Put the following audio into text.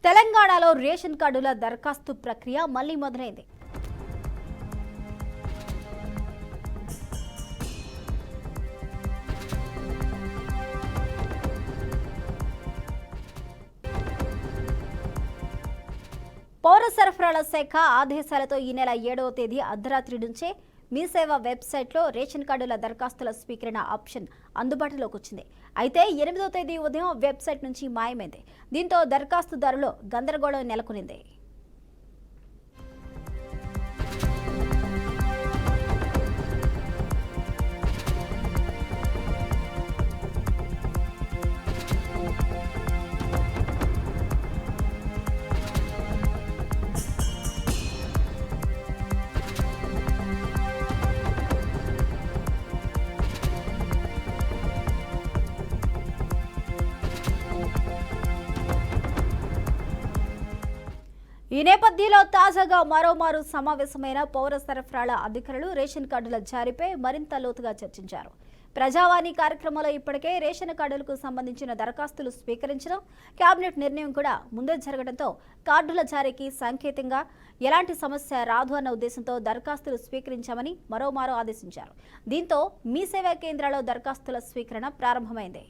తెలంగాణలో రేషన్ కార్డుల దరఖాస్తు ప్రక్రియ మళ్లీ మొదలైంది. పౌర సరఫరాల శాఖ ఆదేశాలతో ఈ నెల 7వ తేదీ అర్ధరాత్రి నుంచే మీ సేవ వెబ్సైట్లో రేషన్ కార్డుల దరఖాస్తుల స్వీకరణ ఆప్షన్ అందుబాటులోకి వచ్చింది. అయితే 8వ తేదీ ఉదయం వెబ్సైట్ నుంచి మాయమైంది. దీంతో దరఖాస్తుదారులు గందరగోళం నెలకొనింది. ఈ నేపథ్యంలో తాజాగా మరోమారు సమావేశమైన పౌర సరఫరాల అధికారులు రేషన్ కార్డుల జారీపై మరింత లోతుగా చర్చించారు. ప్రజావాణి కార్యక్రమంలో ఇప్పటికే రేషన్ కార్డులకు సంబంధించిన దరఖాస్తులు స్వీకరించడం, కేబినెట్ నిర్ణయం కూడా ముందే జరగడంతో కార్డుల జారీకి సంకేతంగా ఎలాంటి సమస్య రాదు అన్న ఉద్దేశంతో దరఖాస్తులు స్వీకరించామని మరోమారు ఆదేశించారు. దీంతో మీ సేవా కేంద్రాల్లో దరఖాస్తుల స్వీకరణ ప్రారంభమైంది.